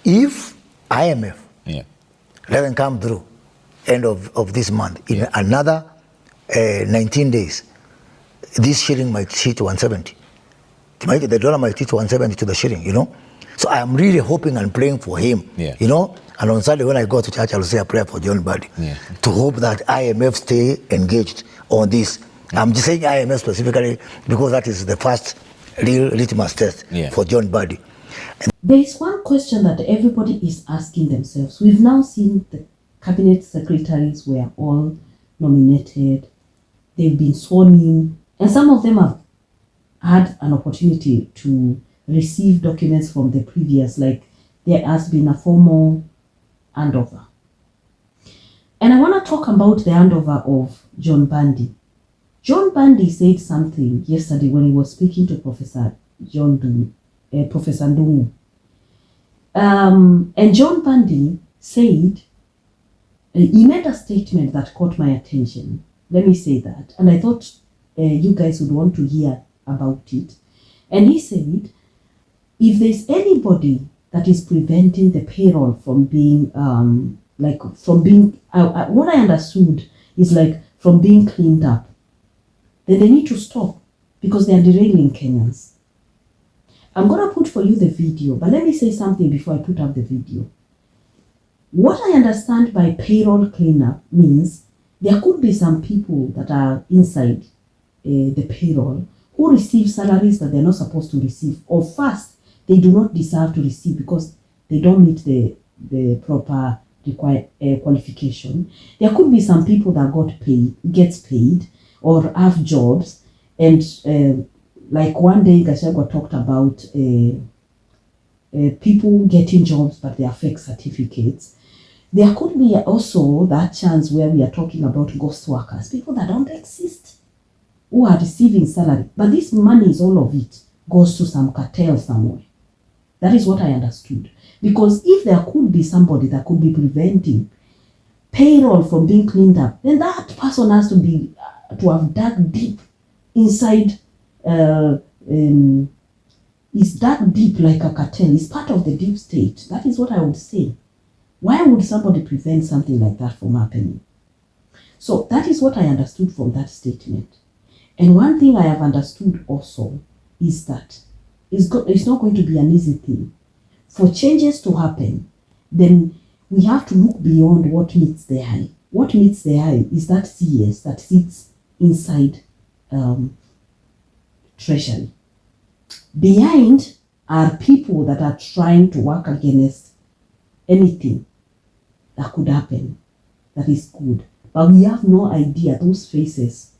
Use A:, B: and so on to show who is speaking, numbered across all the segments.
A: if IMF doesn't come through end of this month, in another 19 days, this shilling might hit 170. The dollar might hit 170 to the shilling, you know. So I am really hoping and praying for him, you know. And on Sunday when I go to church, I will say a prayer for John Mbadi to hope that IMF stay engaged on this. I'm just saying IMF specifically because that is the first real litmus test for John Mbadi.
B: There is one question that everybody is asking themselves. We've now seen the cabinet secretaries were all nominated. They've been sworn in, and some of them have had an opportunity to receive documents from the previous, like there has been a formal handover. And I want to talk about the handover of John Mbadi. John Mbadi said something yesterday when he was speaking to Professor Ndungu. And John Mbadi said, he made a statement that caught my attention. Let me say that. And I thought you guys would want to hear about it. And he said, if there's anybody that is preventing the payroll from being, what I understood is like from being cleaned up, then they need to stop because they are derailing Kenyans. I'm going to put for you the video, but let me say something before I put up the video. What I understand by payroll cleanup means there could be some people that are inside the payroll who receive salaries that they're not supposed to receive, or first, they do not deserve to receive because they don't meet the proper required qualification. There could be some people that gets paid or have jobs, and like one day Gachagua talked about people getting jobs but they are fake certificates. There could be also that chance where we are talking about ghost workers, people that don't exist, who are receiving salary, but this money is all of it goes to some cartel somewhere. That is what I understood. Because if there could be somebody that could be preventing payroll from being cleaned up, then that person has to have dug deep inside, is dug deep like a cartel, is part of the deep state. That is what I would say. Why would somebody prevent something like that from happening? So that is what I understood from that statement. And one thing I have understood also is that it's not going to be an easy thing. For changes to happen, then we have to look beyond what meets the eye. What meets the eye is that CS that sits inside Treasury. Behind are people that are trying to work against anything that could happen that is good. But we have no idea those faces,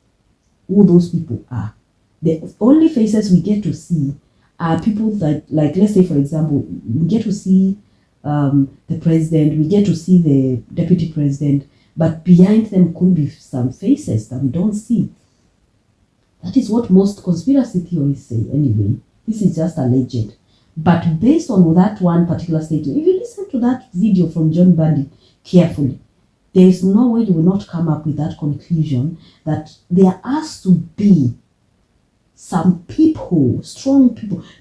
B: who those people are. The only faces we get to see are people that, like, let's say, for example, we get to see the president, we get to see the deputy president, but behind them could be some faces that we don't see. That is what most conspiracy theories say anyway. This is just a legend. But based on that one particular statement, if you listen to that video from John Mbadi carefully, there is no way you will not come up with that conclusion that there has to be some people, strong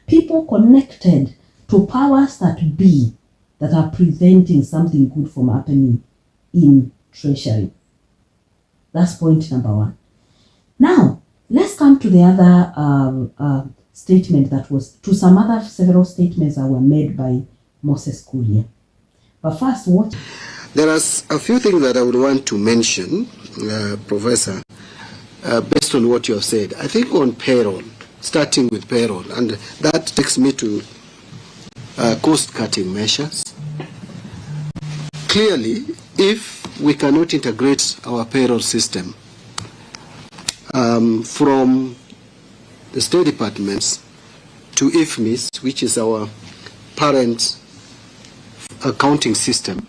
B: people connected to powers that be, that are preventing something good from happening in Treasury. That's point number one. Now, let's come to the other statement that was, to some other several statements that were made by Moses Kuria. But first, what?
C: There are a few things that I would want to mention, Professor, based on what you have said. I think on payroll, starting with payroll, and that takes me to cost-cutting measures. Clearly, if we cannot integrate our payroll system from the state departments to IFMIS, which is our parent accounting system,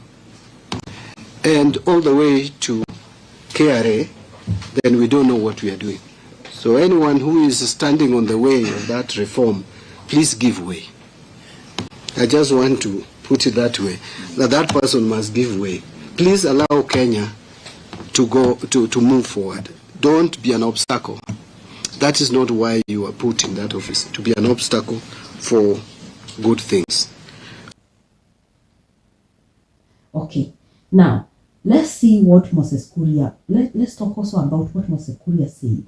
C: and all the way to KRA, then we don't know what we are doing. So anyone who is standing on the way of that reform, please give way. I just want to put it that way, that person must give way. Please allow Kenya to go to move forward. Don't be an obstacle. That is not why you are put in that office, to be an obstacle for good things.
B: Okay, now let's see what Moses Kuria, let's talk also about what Moses Kuria said.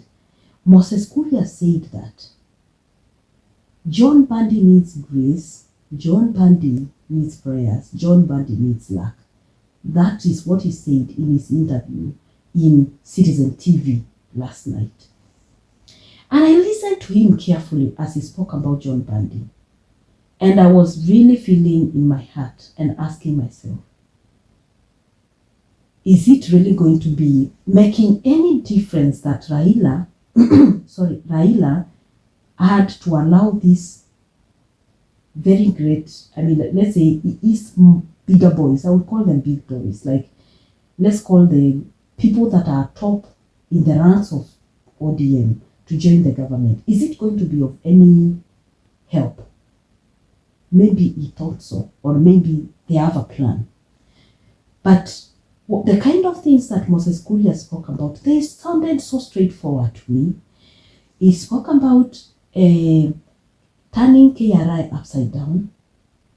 B: Moses Kuria said that John Mbadi needs grace, John Mbadi needs prayers, John Mbadi needs luck. That is what he said in his interview in Citizen TV last night. And I listened to him carefully as he spoke about John Mbadi. And I was really feeling in my heart and asking myself, is it really going to be making any difference that Raila, Raila had to allow this very great, I mean, let's say his bigger boys, I would call them big boys, like let's call the people that are top in the ranks of ODM to join the government. Is it going to be of any help? Maybe he thought so, or maybe they have a plan. But the kind of things that Moses Kuria spoke about, they sounded so straightforward to me. He spoke about turning KRI upside down,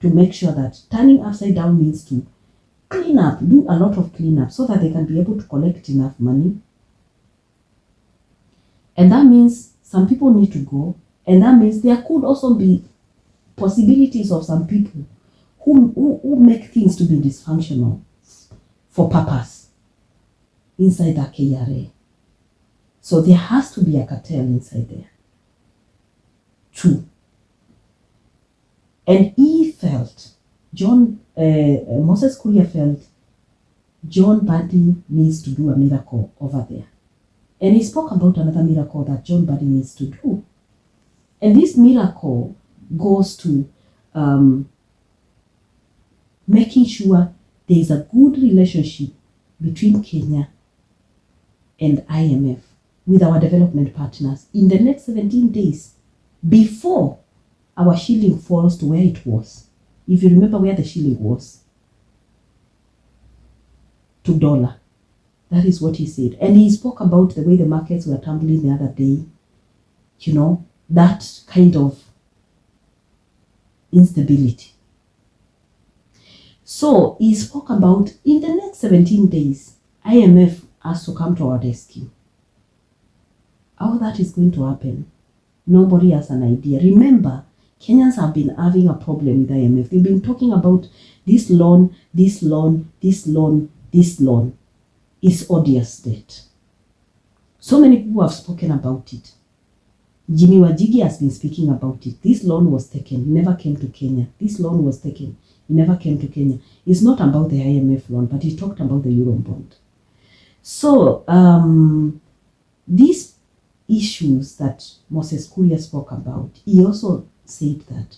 B: to make sure that turning upside down means to clean up, do a lot of cleanup so that they can be able to collect enough money. And that means some people need to go. And that means there could also be possibilities of some people who make things to be dysfunctional for purpose inside the KRA. So there has to be a cartel inside there. True. And he felt, Moses Kuria felt, John Mbadi needs to do a miracle over there. And he spoke about another miracle that John Mbadi needs to do. And this miracle goes to making sure there is a good relationship between Kenya and IMF with our development partners in the next 17 days before our shilling falls to where it was. If you remember where the shilling was, to dollar. That is what he said. And he spoke about the way the markets were tumbling the other day. You know, that kind of instability. So he spoke about in the next 17 days, IMF has to come to our rescue. How that is going to happen, nobody has an idea. Remember, Kenyans have been having a problem with IMF. They've been talking about this loan, this loan, this loan, this loan. It's odious debt. So many people have spoken about it. Jimmy Wajigi has been speaking about it. This loan was taken, he never came to Kenya. This loan was taken, he never came to Kenya. It's not about the IMF loan, but he talked about the Euro bond. So, these issues that Moses Kuria spoke about, he also said that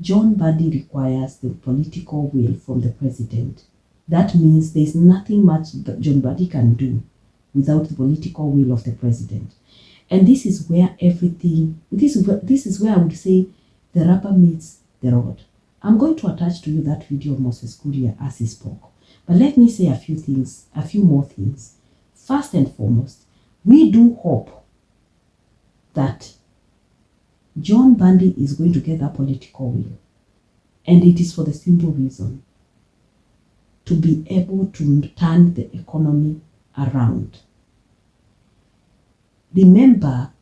B: John Mbadi requires the political will from the president. That means there's nothing much that John Mbadi can do without the political will of the president. And this is where everything, this is where I would say the rubber meets the road. I'm going to attach to you that video of Moses Kuria as he spoke. But let me say a few more things. First and foremost, we do hope that John Mbadi is going to get that political will. And it is for the simple reason to be able to turn the economy around. Remember,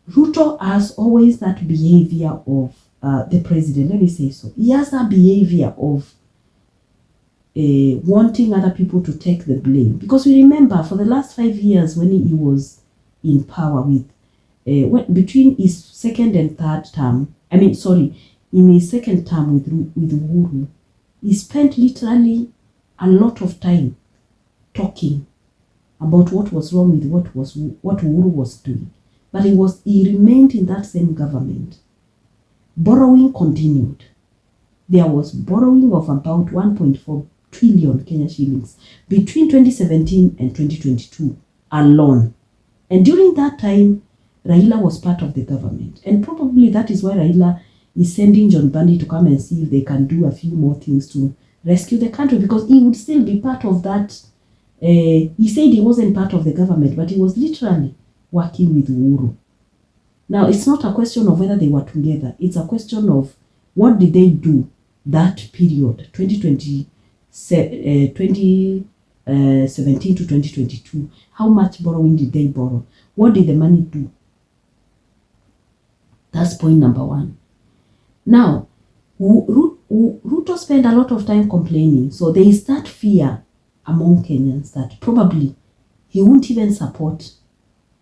B: Ruto has always that behavior of the president, let me say so. He has that behavior of wanting other people to take the blame. Because we remember for the last 5 years when he was in power with, between his second and third term, in his second term with Uhuru, he spent literally a lot of time talking about what was wrong with what Uhuru was doing. But he remained in that same government. Borrowing continued. There was borrowing of about 1.4 trillion Kenya shillings between 2017 and 2022 alone. And during that time, Raila was part of the government. And probably that is why Raila is sending John Mbadi to come and see if they can do a few more things to rescue the country, because he would still be part of that. He said he wasn't part of the government, but he was literally working with Uhuru. Now, it's not a question of whether they were together. It's a question of what did they do that period, 2017 to 2022, how much borrowing did they borrow? What did the money do? That's point number one. Now, Ruto spent a lot of time complaining, so there is that fear among Kenyans that probably he won't even support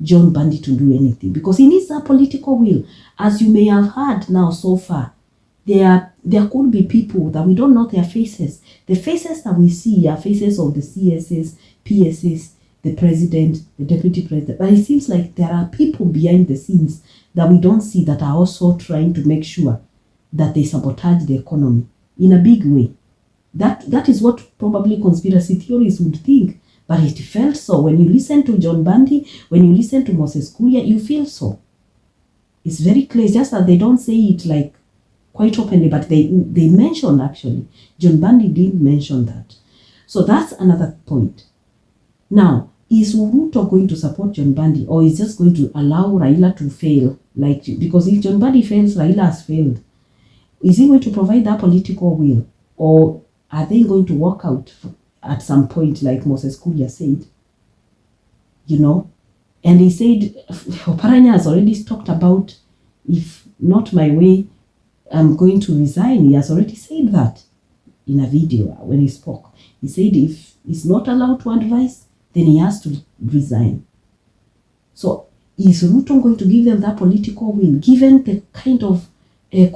B: John Mbadi to do anything because he needs that political will. As you may have heard now so far, there could be people that we don't know their faces. The faces that we see are faces of the CSs, PSs, the president, the deputy president. But it seems like there are people behind the scenes that we don't see that are also trying to make sure that they sabotage the economy in a big way. That is what probably conspiracy theories would think. But it felt so. When you listen to John Mbadi, when you listen to Moses Kuria, you feel so. It's very clear, just that they don't say it like quite openly, but they mention actually. John Mbadi did mention that. So that's another point. Now, is Ruto going to support John Mbadi, or is just going to allow Raila to fail? Because if John Mbadi fails, Raila has failed. Is he going to provide that political will, or are they going to walk out at some point, like Moses Kuria said? And he said, Oparanya has already talked about, if not my way, I'm going to resign. He has already said that in a video when he spoke. He said if he's not allowed to advise, then he has to resign. So is Ruto going to give them that political will, given the kind of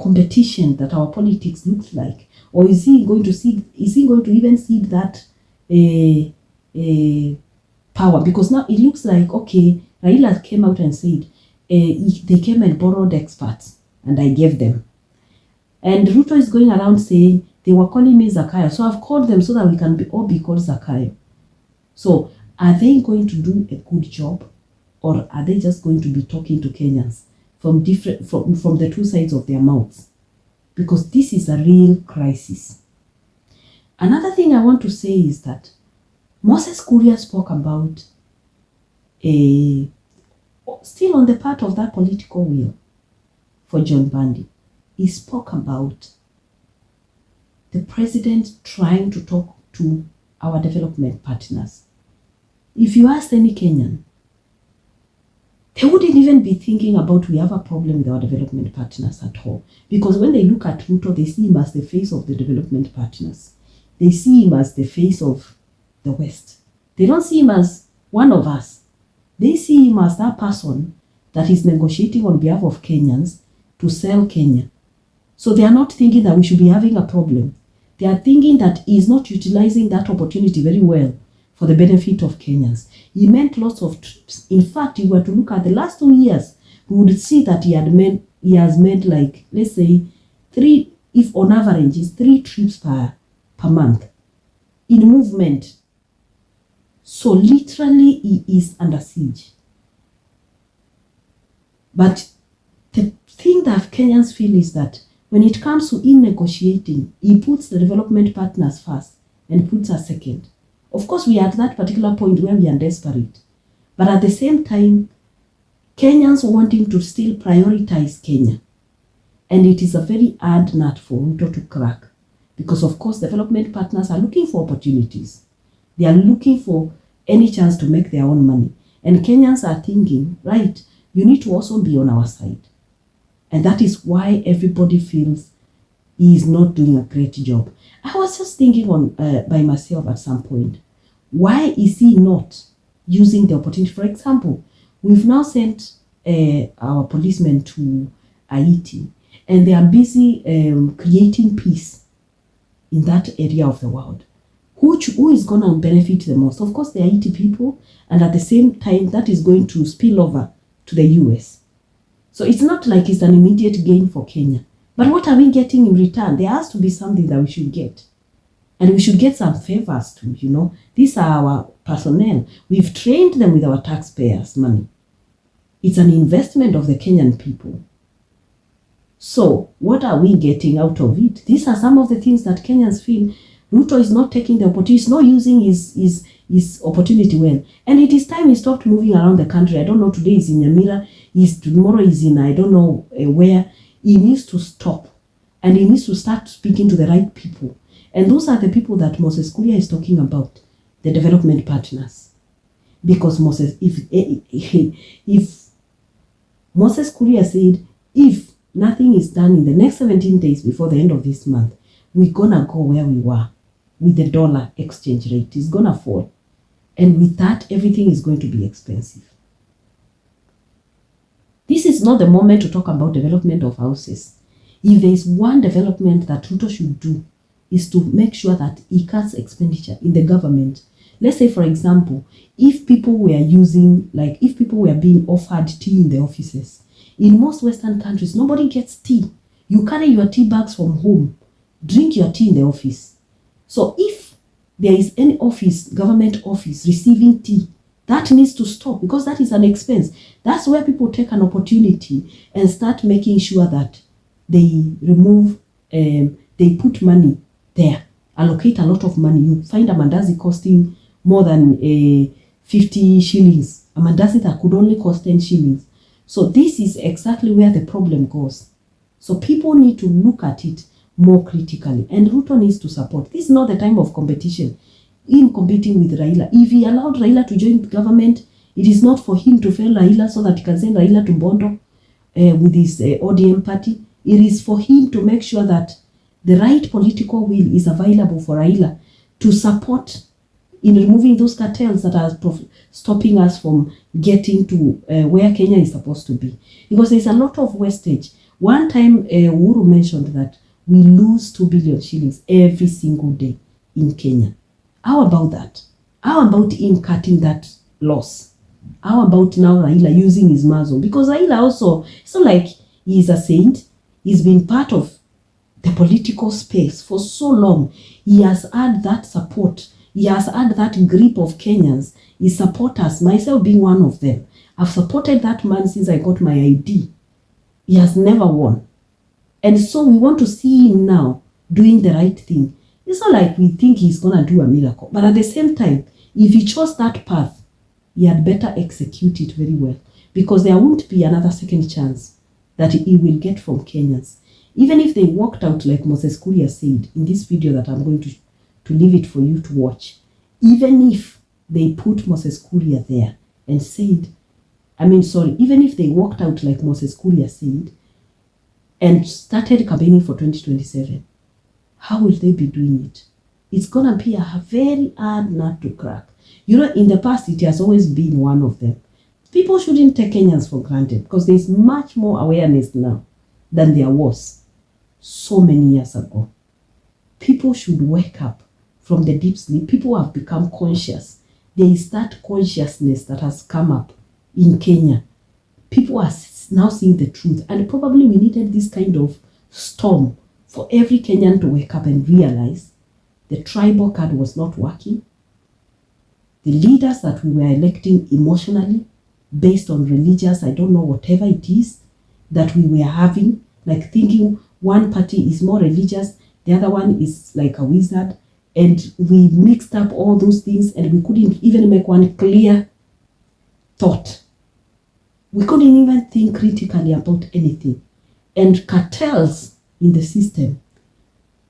B: competition that our politics looks like? Or is he going to even cede that power? Because now it looks like, okay, Raila came out and said, they came and borrowed experts and I gave them. And Ruto is going around saying, they were calling me Zakayo, so I've called them so that we can all be called Zakayo. So are they going to do a good job, or are they just going to be talking to Kenyans from the two sides of their mouths? Because this is a real crisis. Another thing I want to say is that Moses Kuria spoke about, still on the part of that political will for John Mbadi, he spoke about the president trying to talk to our development partners. If you ask any Kenyan, they wouldn't even be thinking about we have a problem with our development partners at all. Because when they look at Ruto, they see him as the face of the development partners. They see him as the face of the West. They don't see him as one of us. They see him as that person that is negotiating on behalf of Kenyans to sell Kenya. So they are not thinking that we should be having a problem. They are thinking that he is not utilizing that opportunity very well for the benefit of Kenyans. He meant lots of trips. In fact, if we were to look at the last 2 years, we would see that he has made, like, let's say, 3, if on average is 3 trips per month in movement. So literally he is under siege. But the thing that Kenyans feel is that when it comes to him negotiating, he puts the development partners first and puts us second. Of course, we are at that particular point where we are desperate. But at the same time, Kenyans want him to still prioritize Kenya. And it is a very hard nut for Ruto to crack. Because, of course, development partners are looking for opportunities. They are looking for any chance to make their own money. And Kenyans are thinking, right, you need to also be on our side. And that is why everybody feels he is not doing a great job. I was just thinking by myself at some point, why is he not using the opportunity? For example, we've now sent our policemen to Haiti, and they are busy creating peace in that area of the world. Who is going to benefit the most? Of course, the Haiti people, and at the same time, that is going to spill over to the US. So it's not like it's an immediate gain for Kenya. But what are we getting in return? There has to be something that we should get. And we should get some favors too, These are our personnel. We've trained them with our taxpayers' money. It's an investment of the Kenyan people. So what are we getting out of it? These are some of the things that Kenyans feel Ruto is not taking the opportunity. He's not using his opportunity well. And it is time he stopped moving around the country. I don't know, today he's in Nyamira, tomorrow he's in I don't know where. He needs to stop. And he needs to start speaking to the right people. And those are the people that Moses Kuria is talking about, the development partners. Because if Moses Kuria said, if nothing is done in the next 17 days before the end of this month, we're gonna go where we were with the dollar exchange rate. It's gonna fall. And with that, everything is going to be expensive. This is not the moment to talk about development of houses. If there is one development that Ruto should do, is to make sure that he cuts expenditure in the government. Let's say, for example, if people were if people were being offered tea in the offices, in most Western countries, nobody gets tea. You carry your tea bags from home, drink your tea in the office. So if there is any office, government office, receiving tea, that needs to stop because that is an expense. That's where people take an opportunity and start making sure that they remove, they put money there, allocate a lot of money. You find a mandazi costing more than 50 shillings. A mandazi that could only cost 10 shillings. So this is exactly where the problem goes. So people need to look at it more critically. And Ruto needs to support. This is not the time of competition. In competing with Raila. If he allowed Raila to join the government, it is not for him to fail Raila so that he can send Raila to Bondo with his ODM party. It is for him to make sure that the right political will is available for Raila to support in removing those cartels that are stopping us from getting to where Kenya is supposed to be. Because there's a lot of wastage. One time, Uhuru mentioned that we lose 2 billion shillings every single day in Kenya. How about that? How about him cutting that loss? How about now Raila using his muzzle? Because Raila also, it's not like he's a saint. He's been part of the political space for so long. He has had that support. He has had that grip of Kenyans. His supporters, myself being one of them. I've supported that man since I got my ID. He has never won. And so we want to see him now doing the right thing. It's not like we think he's going to do a miracle. But at the same time, if he chose that path, he had better execute it very well. Because there won't be another second chance that he will get from Kenyans. Even if they walked out like Moses Kuria said in this video that I'm going to leave it for you to watch. Even if they put Moses Kuria there and said, even if they walked out like Moses Kuria said and started campaigning for 2027, how will they be doing it? It's going to be a very hard nut to crack. You know, in the past, it has always been one of them. People shouldn't take Kenyans for granted because there's much more awareness now than there was so many years ago. People should wake up from the deep sleep. People have become conscious. There is that consciousness that has come up in Kenya. People are now seeing the truth. And probably we needed this kind of storm for every Kenyan to wake up and realize the tribal card was not working. The leaders that we were electing emotionally, based on religious, I don't know, whatever it is, that we were having, like thinking one party is more religious, the other one is like a wizard, and we mixed up all those things and we couldn't even make one clear thought. We couldn't even think critically about anything. And cartels in the system,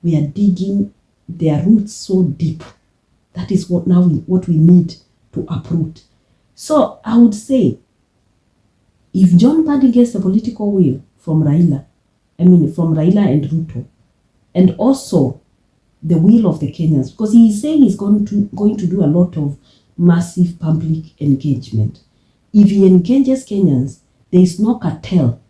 B: we are digging their roots so deep. That is what we need to uproot. So I would say, if John Mbadi gets the political will from Raila and Ruto, and also the will of the Kenyans, because he is saying he's going to do a lot of massive public engagement. If he engages Kenyans, there is no cartel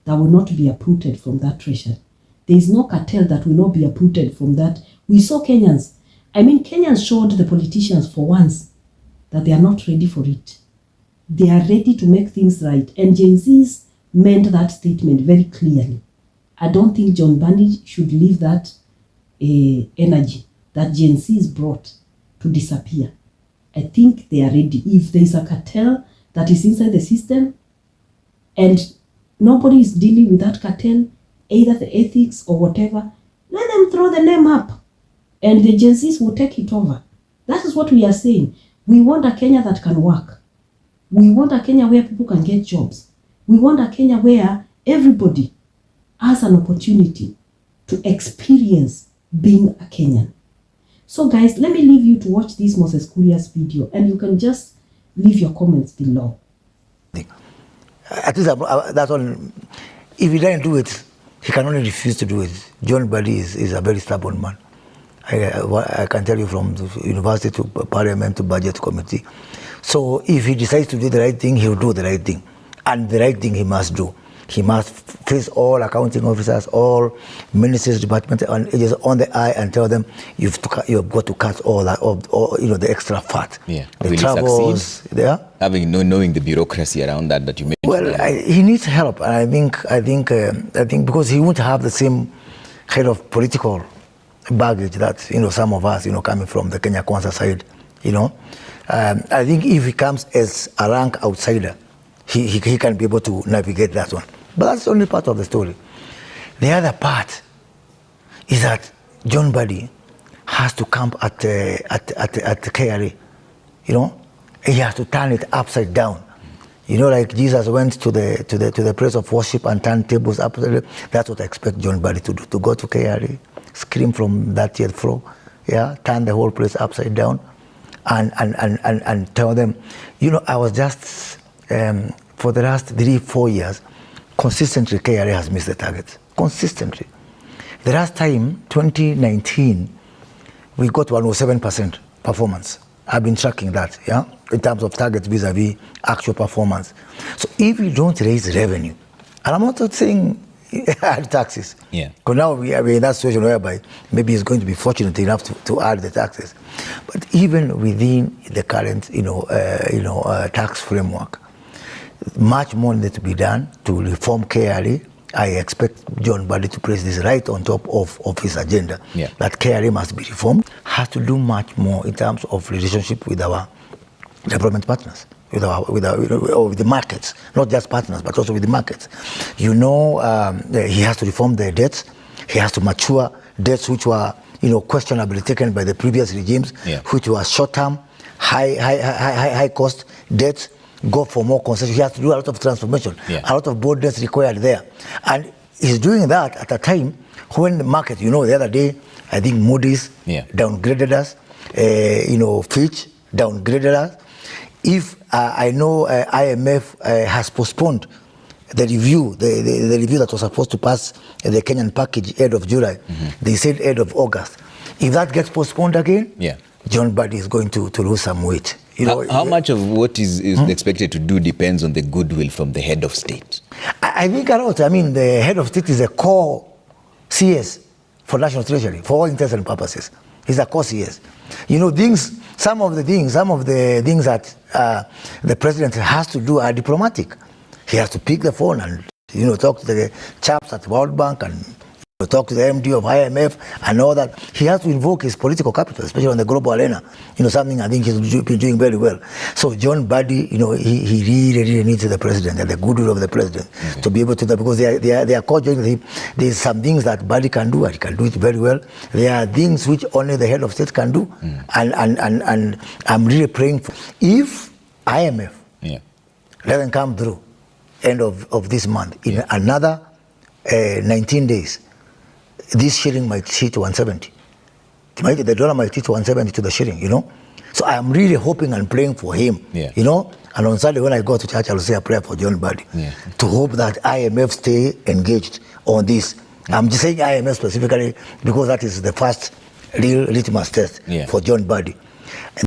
B: that will not be uprooted from that treasure. There is no cartel that will not be uprooted from that. We saw Kenyans. Kenyans showed the politicians for once that they are not ready for it. They are ready to make things right. And Gen Zs meant that statement very clearly. I don't think John Mbadi should leave that energy that Gen Zs brought to disappear. I think they are ready. If there is a cartel that is inside the system and nobody is dealing with that cartel, either the ethics or whatever, let them throw the name up and the Gen Zs will take it over. That is what we are saying. We want a Kenya that can work. We want a Kenya where people can get jobs. We want a Kenya where everybody has an opportunity to experience being a Kenyan. So guys, let me leave you to watch this Moses Kuria's video, and you can just leave your comments below.
A: At least that's all. If he doesn't do it, he can only refuse to do it. John Mbadi is a very stubborn man. I can tell you, from the university to parliament to budget committee. So if he decides to do the right thing, he'll do the right thing. And the right thing he must do. He must face all accounting officers, all ministries, departments, and agencies on the eye and tell them you've got to cut all that, all the extra fat.
D: Yeah.
A: The
D: Will
A: travels,
D: he succeed? Knowing the bureaucracy around that you mentioned.
A: Well, he needs help, and I think because he won't have the same kind of political baggage that some of us coming from the Kenya Kwanza side. I think if he comes as a rank outsider, he can be able to navigate that one. But that's only part of the story. The other part is that John Mbadi has to camp at the KRA. He has to turn it upside down. Like Jesus went to the place of worship and turned tables upside down. That's what I expect John Mbadi to do. To go to KRA, scream from that 30th floor, turn the whole place upside down, and tell them, I was just for the last 3-4 years, consistently KRA has missed the target. Consistently. The last time, 2019, we got 107% performance. I've been tracking that, in terms of targets vis-a-vis actual performance. So if we don't raise revenue, and I'm not saying add taxes, because now we are in that situation whereby maybe he's going to be fortunate enough to add the taxes. But even within the current, tax framework, much more needs to be done to reform KRA. I expect John Mbadi to place this right on top of his agenda, that KRA must be reformed, has to do much more in terms of relationship with our development partners, with the markets, not just partners, but also with the markets. He has to reform the debts. He has to mature debts which were, questionably taken by the previous regimes, which were short-term, high cost debts. Go for more concession. He has to do a lot of transformation, a lot of boldness required there. And he's doing that at a time when the market, the other day, I think Moody's downgraded us, Fitch downgraded us. If I know IMF has postponed the review, the review that was supposed to pass the Kenyan package end of July, they said end of August. If that gets postponed again, John Mbadi is going to lose some weight.
D: How much of what is expected to do depends on the goodwill from the head of state?
A: I think a lot. I mean, the head of state is a core CS for National Treasury, for all intents and purposes. He's a core CS. Some of the things that the president has to do are diplomatic. He has to pick the phone and, talk to the chaps at World Bank and talk to the MD of IMF and all that. He has to invoke his political capital, especially on the global arena. Something I think he's been doing very well. So John Mbadi, he really needs the president and the goodwill of the president to be able to do that, because they are co-joining him. There's some things that Mbadi can do, and he can do it very well. There are things which only the head of state can do, and I'm really praying for, if IMF doesn't come through end of this month, in another 19 days, this shilling might hit 170. The dollar might hit 170 to the shilling, So I'm really hoping and praying for him, And on Sunday when I go to church, I'll say a prayer for John Mbadi to hope that IMF stay engaged on this. I'm just saying IMF specifically because that is the first real litmus test for John Mbadi.